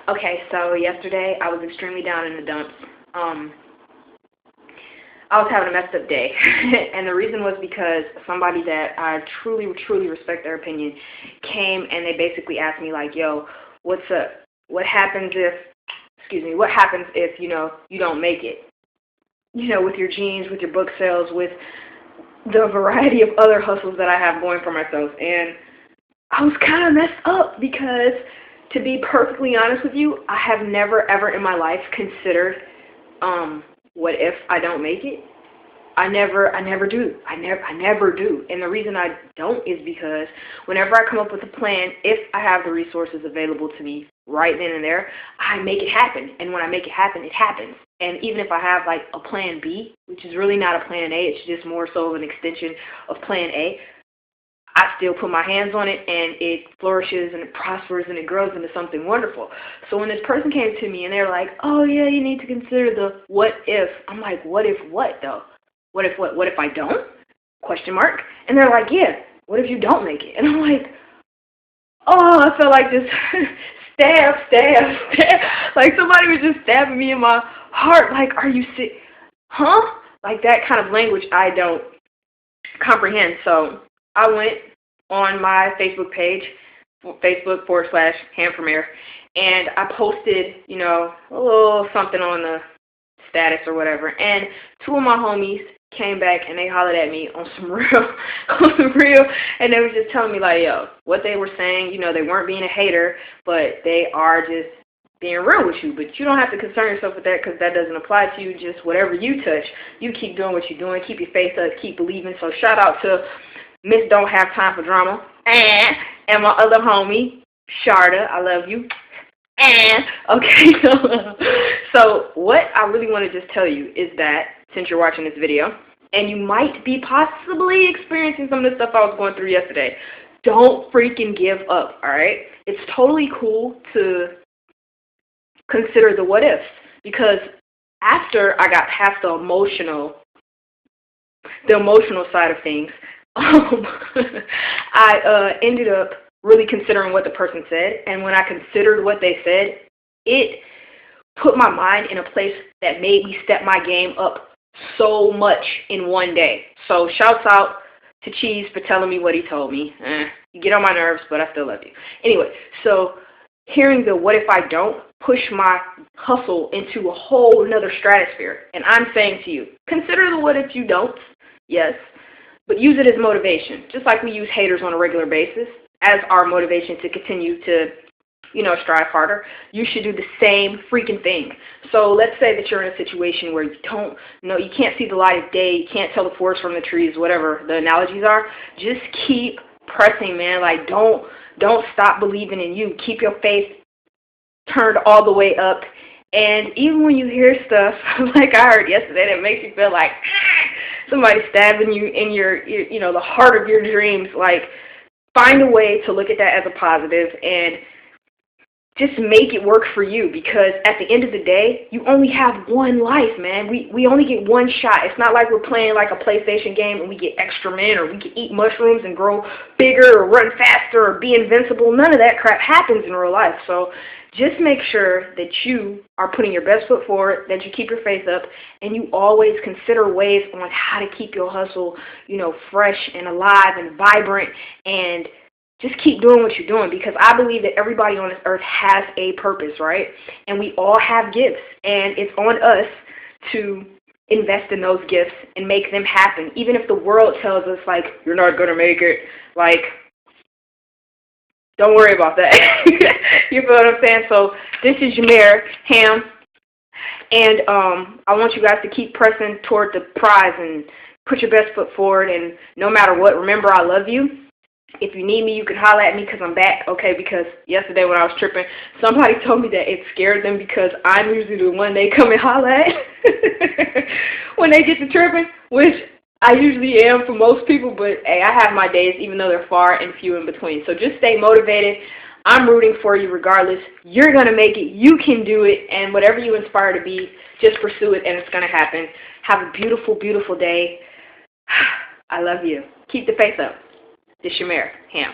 Okay, so yesterday I was extremely down in the dumps. I was having a messed up day, and the reason was because somebody that I truly, truly respect their opinion came and they basically asked me like, "Yo, what's up? What happens if, what happens if you don't make it? With your jeans, with your book sales, with the variety of other hustles that I have going for myself." And I was kind of messed up because, to be perfectly honest with you, I have never ever in my life considered, what if I don't make it? I never do. I never do. And the reason I don't is because whenever I come up with a plan, if I have the resources available to me right then and there, I make it happen. And when I make it happen, it happens. And even if I have like a plan B, which is really not a plan A, it's just more so of an extension of plan A, I still put my hands on it, and it flourishes, and it prospers, and it grows into something wonderful. So when this person came to me, and they're like, "Oh, yeah, you need to consider the what if." I'm like, what if what, though? What if what? What if I don't? Question mark. And they're like, "Yeah, what if you don't make it?" And I'm like, oh, I felt like just stab. Like somebody was just stabbing me in my heart. Like, are you sick? Huh? Like that kind of language I don't comprehend. So I went on my Facebook page, Facebook.com/Ham4Mayor, and I posted, a little something on the status or whatever. And two of my homies came back and they hollered at me on some real, and they were just telling me like, yo, what they were saying, they weren't being a hater, but they are just being real with you. But you don't have to concern yourself with that because that doesn't apply to you. Just whatever you touch, you keep doing what you're doing. Keep your faith up. Keep believing. So shout out to Miss Don't Have Time for Drama and my other homie, Sharda. I love you. And, okay, so what I really want to just tell you is that since you're watching this video, and you might be possibly experiencing some of the stuff I was going through yesterday, don't freaking give up, all right? It's totally cool to consider the what ifs, because after I got past the emotional side of things, I ended up really considering what the person said, and when I considered what they said, it put my mind in a place that made me step my game up so much in one day. So shouts out to Cheese for telling me what he told me. You get on my nerves, but I still love you. Anyway, so hearing the what if I don't push my hustle into a whole nother stratosphere. And I'm saying to you, consider the what if you don't, yes, but use it as motivation, just like we use haters on a regular basis as our motivation to continue to, strive harder. You should do the same freaking thing. So let's say that you're in a situation where you don't know, you can't see the light of day, you can't tell the forest from the trees, whatever the analogies are. Just keep pressing, man. Like, don't stop believing in you. Keep your faith turned all the way up. And even when you hear stuff like I heard yesterday that makes you feel like somebody stabbing you in your the heart of your dreams, like, find a way to look at that as a positive and just make it work for you, because at the end of the day, you only have one life, man. We only get one shot. It's not like we're playing like a PlayStation game and we get extra men, or we can eat mushrooms and grow bigger or run faster or be invincible. None of that crap happens in real life. So just make sure that you are putting your best foot forward, that you keep your faith up, and you always consider ways on how to keep your hustle, fresh and alive and vibrant, and just keep doing what you're doing, because I believe that everybody on this earth has a purpose, right? And we all have gifts, and it's on us to invest in those gifts and make them happen. Even if the world tells us, like, you're not going to make it, like, don't worry about that. You feel what I'm saying? So this is your mayor, Ham, and I want you guys to keep pressing toward the prize and put your best foot forward, and no matter what, remember I love you. If you need me, you can holler at me because I'm back, okay? Because yesterday when I was tripping, somebody told me that it scared them because I'm usually the one they come and holler at when they get to tripping, which I usually am for most people, but hey, I have my days even though they're far and few in between. So just stay motivated. I'm rooting for you regardless. You're going to make it. You can do it. And whatever you inspire to be, just pursue it, and it's going to happen. Have a beautiful, beautiful day. I love you. Keep the faith up. This your mayor, Ham.